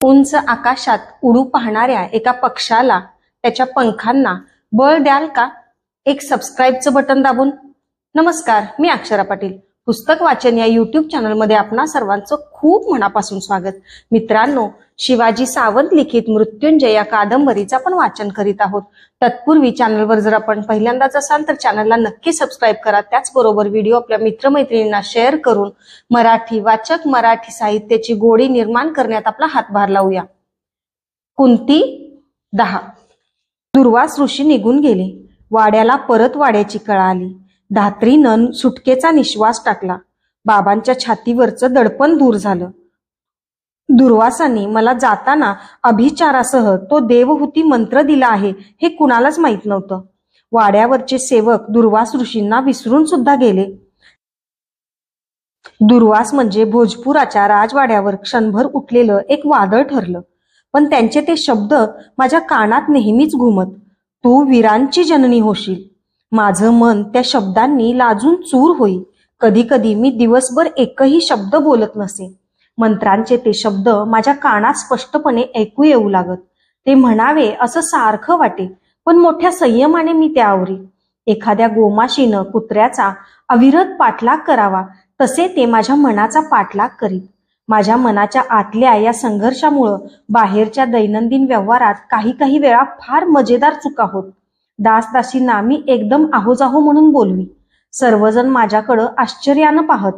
उंच आकाशात उडू पाहणाऱ्या एका पक्षाला त्याच्या पंखांना बळ द्याल का एक सबस्क्राईबचं बटन दाबून? नमस्कार, मी अक्षरा पाटील. पुस्तक वाचन या यूट्यूब चॅनलमध्ये आपणा सर्वांचं खूप मनापासून स्वागत. मित्रांनो, शिवाजी सावंत लिखित मृत्युंजय या कादंबरीचं आपण वाचन करीत आहोत. तत्पूर्वी चॅनलवर जर आपण पहिल्यांदाच असाल तर चॅनलला नक्की सबस्क्राईब करा. त्याचबरोबर व्हिडिओ आपल्या मित्रमैत्रिणींना शेअर करून मराठी वाचक, मराठी साहित्याची गोडी निर्माण करण्यात आपला हातभार लावूया. कुंती 10. दुर्वास ऋषी निघून गेले. वाड्याला परत वाड्याची कळा आली. धात्रीनं सुटकेचा निश्वास टाकला. बाबांच्या छातीवरचं दडपण दूर झालं. दुर्वासाने मला जाताना अभिचारासह तो देवहूती मंत्र दिला आहे हे कुणालाच माहित नव्हतं. वाड्यावरचे सेवक दुर्वास ऋषींना विसरून सुद्धा गेले. दुर्वास म्हणजे भोजपुराच्या राजवाड्यावर क्षणभर उठलेलं एक वादळ ठरलं. पण त्यांचे ते शब्द माझ्या कानात नेहमीच घुमत. तू वीरांची जननी होशील. माझं मन त्या शब्दांनी लाजून चूर होई. कधी कधी मी दिवसभर एकही शब्द बोलत नसे. मंत्रांचे ते शब्द माझ्या कानात स्पष्टपणे ऐकू येऊ लागत. ते म्हणावे असं सारखं वाटे, पण मोठ्या संयमाने मी ते आवरी. एखाद्या गोमाशीनं कुत्र्याचा अविरत पाठलाग करावा तसे ते माझ्या मनाचा पाठलाग करीत. माझ्या मनाच्या आतल्या या संघर्षामुळं बाहेरच्या दैनंदिन व्यवहारात काही वेळा फार मजेदार चुका होत. दासदासींना मी एकदम आहोजाहो म्हणून बोलवी. सर्वजण माझ्याकडं आश्चर्यानं पाहत.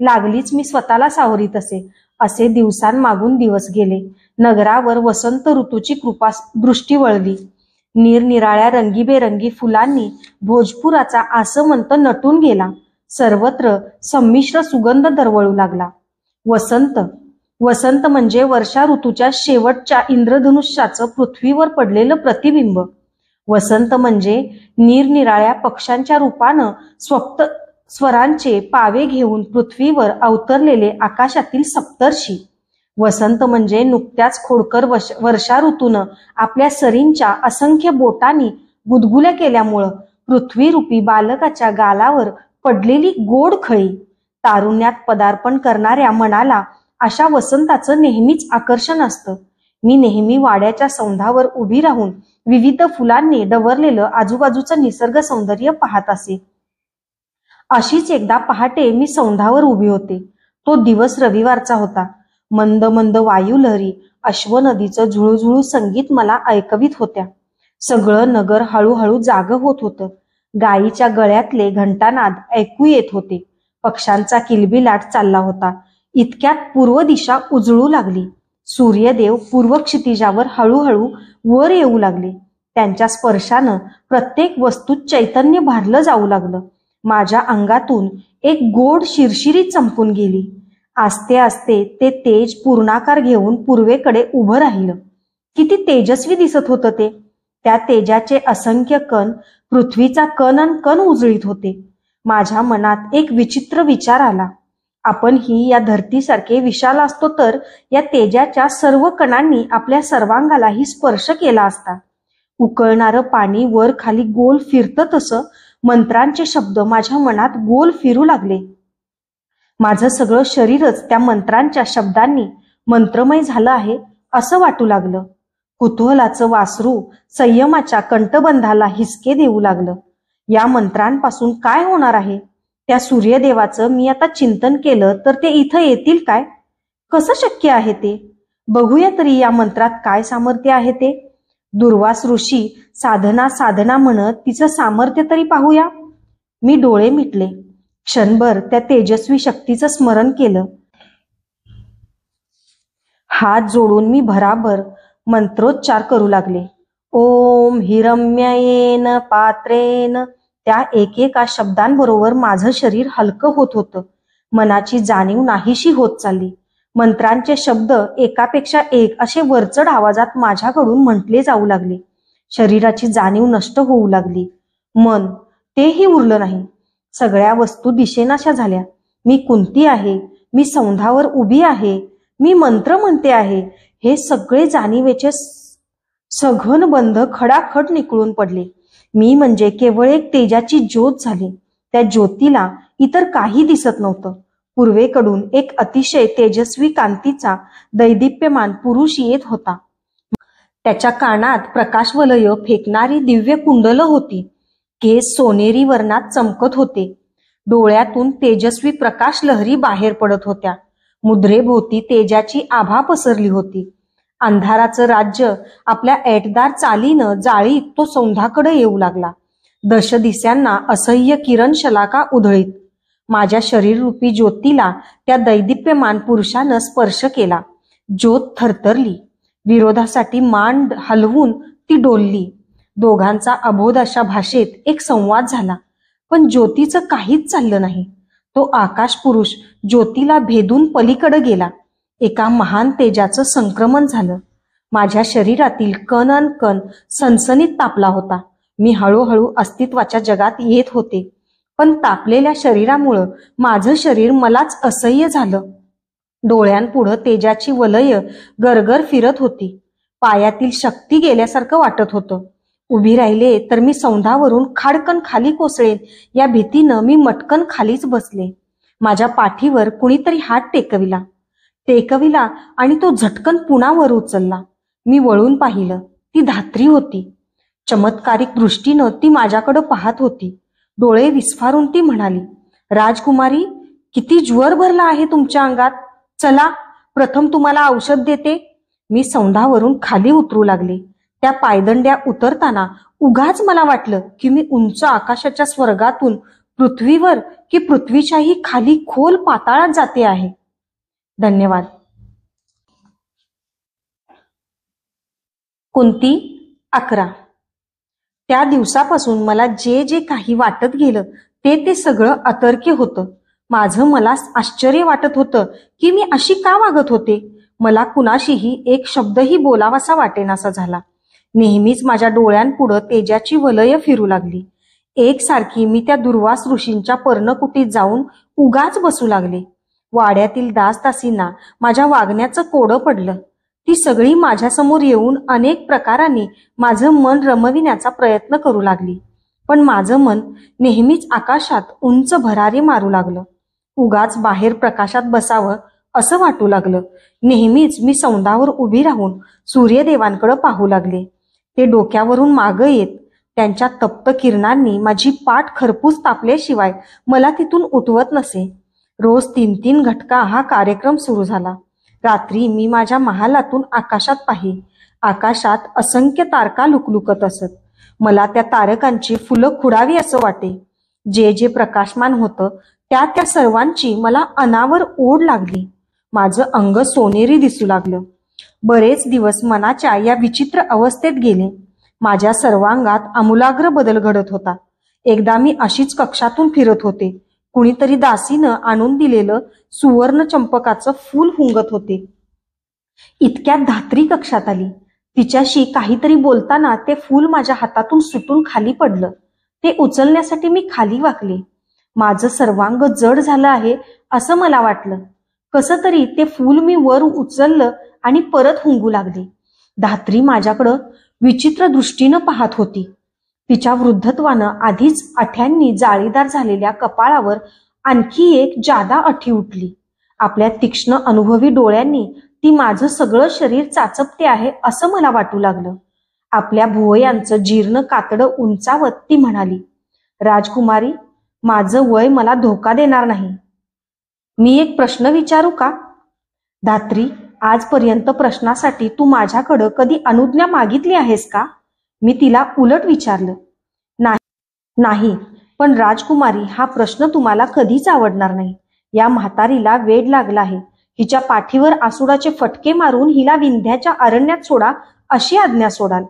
लागलीच मी स्वतःला सावरीत असे दिवसांमागून दिवस गेले. नगरावर वसंत ऋतूची कृपा दृष्टी वळली. निरनिराळ्या रंगीबेरंगी फुलांनी भोजपुराचा आसमंत नटून गेला. सर्वत्र संमिश्र सुगंध दरवळू लागला. वसंत म्हणजे वर्षा ऋतूच्या शेवटच्या इंद्रधनुष्याचं पृथ्वीवर पडलेलं प्रतिबिंब. वसंत म्हणजे निरनिराळ्या पक्ष्यांच्या रूपानं स्वरांचे पावे घेऊन पृथ्वीवर अवतरलेले आकाशातील सप्तर्षी. वसंत म्हणजे नुकत्याच खोडकर वर्षा ऋतूनं आपल्या सरींच्या असंख्य बोटांनी गुदगुल्या केल्यामुळं पृथ्वीरूपी बालकाच्या गालावर पडलेली गोड खळी. तारुण्यात पदार्पण करणाऱ्या मनाला अशा वसंताचं नेहमीच आकर्षण असतं. मी नेहमी वाड्याच्या सौंधावर उभी राहून विविध फुलांनी डवरलेलं आजूबाजूचं निसर्ग सौंदर्य पाहत असे. अशीच एकदा पहाटे मी सौंधावर उभी होते. तो दिवस रविवारचा होता. मंद मंद वायुलहरी अश्वनदीचं झुळझुळू संगीत मला ऐकवीत होत्या. सगळं नगर हळूहळू जागं होत होतं. गायीच्या गळ्यातले घंटानाद ऐकू येत होते. पक्ष्यांचा किलबिलाट चालला होता. इतक्यात पूर्व दिशा उजळू लागली. सूर्यदेव पूर्व क्षितिजावर हळूहळू वर येऊ लागले. त्यांच्या स्पर्शानं प्रत्येक वस्तूत चैतन्य भारलं जाऊ लागलं. माझ्या अंगातून एक गोड शिरशिरी चमकून गेली. आस्ते आस्ते ते तेज पूर्णाकार घेऊन पूर्वेकडे उभं राहिलं. किती तेजस्वी दिसत होतं ते. त्या तेजाचे असंख्य कण पृथ्वीचा कण अन कण उजळीत होते. माझ्या मनात एक विचित्र विचार आला. आपण ही या धरतीसारखे विशाल असतो तर या तेजाच्या सर्व कणांनी आपल्या सर्वांगालाही स्पर्श केला असता. उकळणारं पाणी वर खाली गोल फिरतं तसं मंत्रांचे शब्द माझ्या मनात गोल फिरू लागले. माझं सगळं शरीरच त्या मंत्रांच्या शब्दांनी मंत्रमय झालं आहे असं वाटू लागलं. कुतूहलाचं वासरू संयमाच्या कंठबंधाला हिसके देऊ लागलं. या मंत्रांपासून काय होणार आहे? त्या सूर्यदेवाचं मी आता चिंतन केलं तर ते इथं येतील काय? कसं शक्य आहे ते? बघूया तरी या मंत्रात काय सामर्थ्य आहे ते. दुर्वास ऋषी साधना म्हणत तिचं सामर्थ्य तरी पाहूया. मी डोळे मिटले. क्षणभर त्या तेजस्वी शक्तीचं स्मरण केलं. हात जोडून मी भराभर मंत्रोच्चार करू लागले. ओम हिरम्ययेन पात्रेन. त्या एकेका शब्दांबरोबर माझं शरीर हलकं होत होतं. मनाची जाणीव नाहीशी होत चालली. मंत्रांचे शब्द एकापेक्षा एक असे वरचढ आवाजात माझ्याकडून म्हटले जाऊ लागले. शरीराची जाणीव नष्ट होऊ लागली. मन तेही उरलं नाही. सगळ्या वस्तू दिसेनाशा झाल्या. मी कुंती आहे. मी सौंधावर उभी आहे. मी मंत्र म्हणते आहे. हे सगळे जाणीवेचे सघन बंध खडाखड निकळून पडले. मी म्हणजे केवळ एक तेजाची ज्योत झाली. त्या ज्योतीला इतर काही दिसत नव्हतं. पूर्वेकडून एक अतिशय तेजस्वी कांतीचा दैदिप्यमान पुरुष येत होता. त्याच्या कानात प्रकाशवलय फेकणारी दिव्य कुंडलं होती. केस सोनेरी वर्णात चमकत होते. डोळ्यातून तेजस्वी प्रकाश लहरी बाहेर पडत होत्या. मुद्रेभोवती तेजाची आभा पसरली होती. अंधाराचं राज्य आपल्या ऐटदार चालीनं जाळीत तो सौंधाकडे येऊ लागला. दशदिशांना असह्य किरण शलाका उधळीत. माझ्या शरीररूपी ज्योतीला त्या दैदिप्यमान पुरुषानं स्पर्श केला. ज्योत थरथरली. विरोधासाठी मान हलवून ती डोलली. दोघांचा अबोध अशा भाषेत एक संवाद झाला. पण ज्योतीचं काहीच चाललं नाही. तो आकाश पुरुष ज्योतीला भेदून पलीकडे गेला. एका महान तेजाचं संक्रमण झालं. माझ्या शरीरातील कण अन कण सनसनीत तापला होता. मी हळूहळू अस्तित्वाच्या जगात येत होते. पण तापलेल्या शरीरामुळं माझं शरीर मलाच असह्य झालं. डोळ्यांपुढं तेजाची वलय गरगर फिरत होती. पायातील शक्ती गेल्यासारखं वाटत होतं. उभी राहिले तर मी सौंधावरून खाडकन खाली कोसळेन या भीतीनं मी मटकन खालीच बसले. माझ्या पाठीवर कुणीतरी हात टेकविला आणि तो झटकन पुन्हा वर उचलला. मी वळून पाहिलं. ती धात्री होती. चमत्कारिक दृष्टीनं ती माझ्याकडं पाहत होती. डोळे विस्फारून ती म्हणाली, राजकुमारी, किती ज्वर भरला आहे तुमच्या अंगात. चला, प्रथम तुम्हाला औषध देते. मी सौंधावरून खाली उतरू लागले. त्या पायदंड्या उतरताना उगाच मला वाटलं की मी उंच आकाशाच्या स्वर्गातून पृथ्वीवर की पृथ्वीच्याही खाली खोल पाताळात जाते आहे. धन्यवाद. कुंती 11. त्या दिवसापासून मला जे जे काही वाटत गेलं ते सगळं अतर्क्य होतं. माझं मला आश्चर्य वाटत होतं की मी अशी का वागत होते. मला कुणाशीही एक शब्दही बोलावासा वाटेनासा झाला. नेहमीच माझ्या डोळ्यांपुढं तेजाची वलय फिरू लागली. एकसारखी मी त्या दुर्वास ऋषींच्या पर्णकुटीत जाऊन उगाच बसू लागले. वाड्यातील दासदासींना माझ्या वागण्याचं कोडं पडलं. ती सगळी माझ्यासमोर येऊन अनेक प्रकारांनी माझं मन रमविण्याचा प्रयत्न करू लागली. पण माझं मन नेहमीच आकाशात उंच भरारी मारू लागलं. उगाच बाहेर प्रकाशात बसावं असं वाटू लागलं. नेहमीच मी सौंधावर उभी राहून सूर्यदेवांकडे पाहू लागले. ते डोक्यावरून मागं येत त्यांच्या तप्त किरणांनी माझी पाठ खरपूस तापल्याशिवाय मला तिथून उठवत नसे. रोज 3-3 घटका हा कार्यक्रम सुरू झाला. रात्री मी माझ्या महालातून आकाशात पाही. आकाशात असंख्य तारका लुकलुकत असत. मला त्या तारकांची फुलं खुडावी असं वाटे. जे जे प्रकाशमान होतं त्या सर्वांची मला अनावर ओढ लागली. माझं अंग सोनेरी दिसू लागलं. बरेच दिवस मनाच्या या विचित्र अवस्थेत गेले. माझ्या सर्वांगात आमूलाग्र बदल घडत होता. एकदा मी अशीच कक्षातून फिरत होते. कुणीतरी दासीनं आणून दिलेलं सुवर्ण चंपकाचं फूल हुंगत होते. इतक्यात धात्री कक्षात आली. तिच्याशी काहीतरी बोलताना ते फूल माझ्या हातातून सुटून खाली पडलं. ते उचलण्यासाठी मी खाली वाकले. माझं सर्वांग जड झालं आहे असं मला वाटलं. कसं तरी ते फूल मी वर उचललं आणि परत हुंगू लागले. धात्री माझ्याकडं विचित्र दृष्टीनं पाहत होती. तिच्या वृद्धत्वानं आधीच आठ्यांनी जाळीदार झालेल्या कपाळावर आणखी एक जादा अठी उठली. आपल्या तीक्ष्ण अनुभवी डोळ्यांनी ती माझं सगळं शरीर चाचपते आहे असं मला वाटू लागलं. आपल्या भुवयांचं जीर्ण कातडं उंचावत ती म्हणाली, राजकुमारी, माझं वय मला धोका देणार नाही. मी एक प्रश्न विचारू का? धात्री, आजपर्यंत प्रश्नासाठी तू माझ्याकडं कधी अनुज्ञा मागितली आहेस का? मी तिला उलट विचारलं. नाही, पण राजकुमारी, हा प्रश्न तुम्हाला कधीच आवडणार नाही. या म्हातारीला वेड लागला आहे. हिच्या पाठीवर आसुडाचे फटके मारून हिला विंध्याच्या अरण्यात सोडा अशी आज्ञा सोडाल.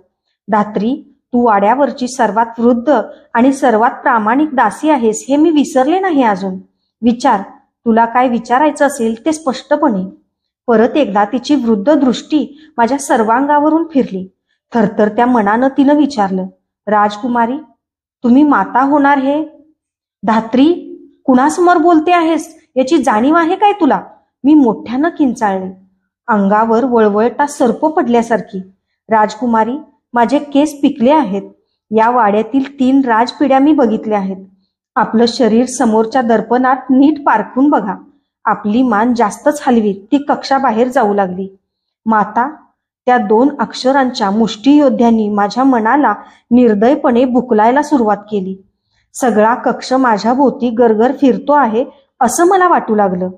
धात्री, तू वाड्यावरची सर्वात वृद्ध आणि सर्वात प्रामाणिक दासी आहेस हे मी विसरले नाही अजून. विचार, तुला काय विचारायचं असेल ते स्पष्टपणे. परत एकदा तिची वृद्ध दृष्टी माझ्या सर्वांगावरून फिरली. थरथरत्या मनानं तिनं विचारलं, राजकुमारी, तुम्ही माता होणार हे? धात्री, कुणासमोर बोलते आहेस याची जाणीव आहे काय तुला? मी मोठ्यानं किंचाळले, अंगावर वळवळता सर्प पडल्यासारखी. राजकुमारी, माझे केस पिकले आहेत. या वाड्यातील 3 राजपिढ्या मी बघितल्या आहेत. आपलं शरीर समोरच्या दर्पणात नीट पारखून बघा. आपली मान जास्तच हलवीत ती कक्षाबाहेर जाऊ लागली. माता, त्या 2 अक्षरांच्या मुष्टियोद्ध्यांनी माझ्या मनाला निर्दयपणे बुकलायला सुरुवात केली. सगळा कक्ष माझ्या भोवती गरगर फिरतो आहे असं मला वाटू लागलं.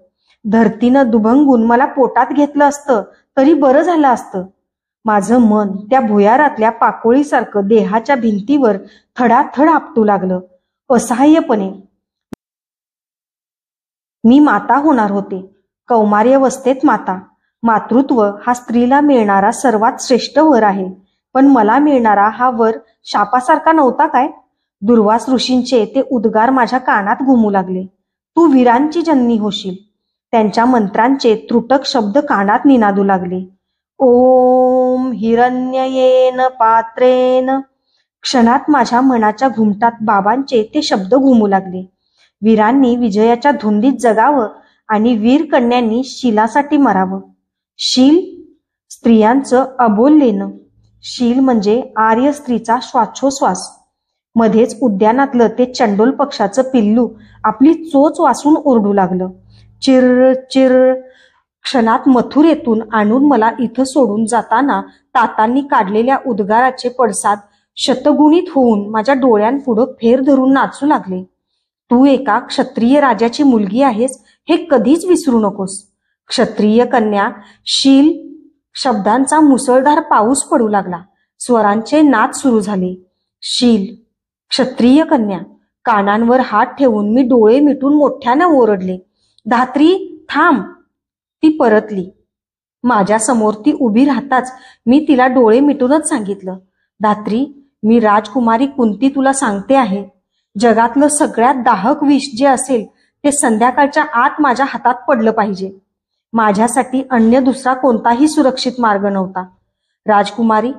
धरतीनं दुभंगून मला पोटात घेतलं असतं तरी बरं झालं असतं. माझं मन त्या भुयारातल्या पाकोळीसारखं देहाच्या भिंतीवर थडाथड आपटू लागलं. असहाय्यपणे मी माता होणार होते. कौमार्यावस्थेत माता. मातृत्व हा स्त्रीला मिळणारा सर्वात श्रेष्ठ वर आहे. पण मला मिळणारा हा वर शापासारखा नव्हता काय? दुर्वास ऋषींचे ते उद्गार माझ्या कानात घुमू लागले. तू वीरांची जननी होशील. त्यांच्या मंत्रांचे त्रुटक शब्द कानात निनादू लागले. ओम हिरण्ययेन पात्रेन. क्षणात माझ्या मनाच्या घुमटात बाबांचे ते शब्द घुमू लागले. वीरांनी विजयाच्या धुंदीत जगावं आणि वीर कन्यांनी शीलासाठी मरावं. शील, स्त्रियांचं अबोललेनं. शील म्हणजे आर्य स्त्रीचा श्वासोश्वास. मध्येच उद्यानातलं ते चंडोल पक्षाचं पिल्लू आपली चोच वासून ओरडू लागलं. चिर चिर. क्षणात मथुरेतून आणून मला इथं सोडून जाताना तातांनी काढलेल्या उद्गाराचे पडसाद शतगुणित होऊन माझ्या डोळ्यांपुढं फेर धरून नाचू लागले. तू एका क्षत्रिय राजाची मुलगी आहेस हे कधीच विसरू नकोस. क्षत्रिय कन्या. शील शब्दांचा मुसळधार पाऊस पडू लागला. स्वरांचे नाद सुरू झाले. शील, क्षत्रिय कन्या. कानांवर हात ठेवून मी डोळे मिटून मोठ्यानं ओरडले. धात्री, थांब. ती परतली. माझ्या समोर ती उभी राहताच मी तिला डोळे मिटूनच सांगितलं, धात्री, मी राजकुमारी कुंती तुला सांगते आहे. जगातलं सगळ्यात दाहक विष जे असेल ते संध्याकाळच्या आत माझ्या हातात पडलं पाहिजे. माझ्यासाठी अन्य दुसरा कोणताही सुरक्षित मार्ग नव्हता. राजकुमारी.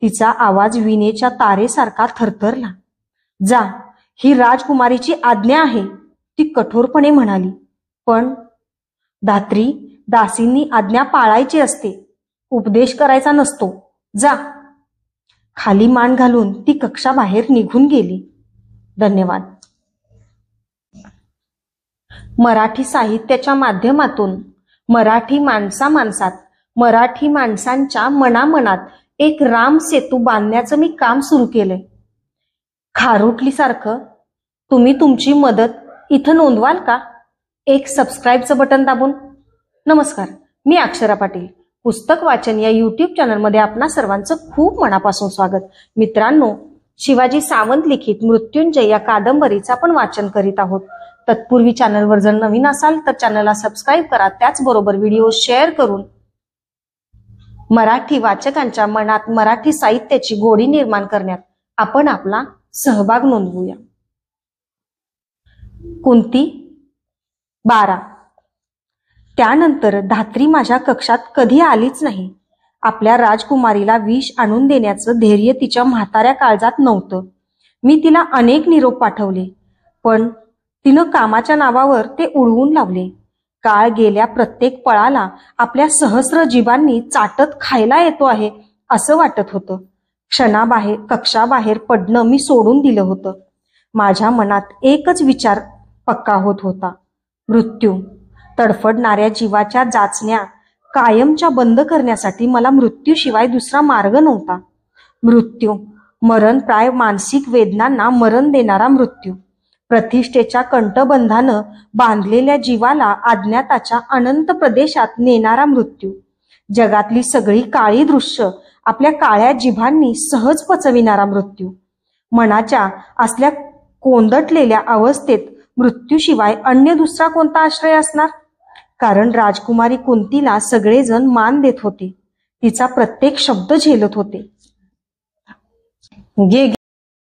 तिचा आवाज विणेच्या तारेसारखा थरथरला. जा, ही राजकुमारीची आज्ञा आहे, ती कठोरपणे म्हणाली. पण धात्री, दासींनी आज्ञा पाळायची असते, उपदेश करायचा नसतो. जा. खाली मान घालून ती कक्षाबाहेर निघून गेली. धन्यवाद. मराठी साहित्याच्या माध्यमातून मराठी माणसात, मराठी माणसांच्या मनामनात एक राम सेतू बांधण्याचं मी काम सुरू केलंय. खारुटलीसारखं तुम्ही तुमची मदत इथं नोंदवाल का? एक सबस्क्राईबचं बटन दाबून. नमस्कार, मी अक्षरा पाटील. पुस्तक वाचन या यूट्यूब चॅनलमध्ये आपणा सर्वांचं खूप मनापासून स्वागत. मित्रांनो, शिवाजी सावंत लिखित मृत्युंजय या कादंबरीचं आपण वाचन करीत आहोत. तत्पूर्वी चॅनलवर जर नवीन असाल तर चॅनलला सबस्क्राईब करा. त्याचबरोबर व्हिडिओ शेअर करून मराठी वाचकांच्या मनात मराठी साहित्याची गोडी निर्माण करण्यात आपण आपला सहभाग नोंदवूया. कुंती 12. त्यानंतर धात्री माझ्या कक्षात कधी आलीच नाही. आपल्या राजकुमारीला विष आणून देण्याचं धैर्य तिच्या म्हाताऱ्या काळजात नव्हतं. मी तिला अनेक निरोप पाठवले, पण तिनं कामाच्या नावावर ते उडवून लावले. काळ गेल्या प्रत्येक पळाला आपल्या सहस्र जीवांनी चाटत खायला येतो आहे असं वाटत होतं. कक्षाबाहेर पडणं मी सोडून दिलं होतं. माझ्या मनात एकच विचार पक्का होत होता, मृत्यू. तडफडणाऱ्या जीवाच्या जाचण्या कायमच्या बंद करण्यासाठी मला मृत्यूशिवाय दुसरा मार्ग नव्हता. मृत्यू, मरणप्राय मानसिक वेदनांना मरण देणारा मृत्यू. प्रतिष्ठेच्या कंठबंधानं बांधलेल्या जीवाला अज्ञाताच्या अनंत प्रदेशात नेणारा मृत्यू. जगातली सगळी काळी दृश्य आपल्या काळ्या जिभांनी सहज पचविणारा मृत्यू. मनाच्या असल्या कोंदटलेल्या अवस्थेत मृत्यूशिवाय अन्य दुसरा कोणता आश्रय असणार? कारण राजकुमारी कुंतीला सगळेजण मान देत होते, तिचा प्रत्येक शब्द झेलत होते.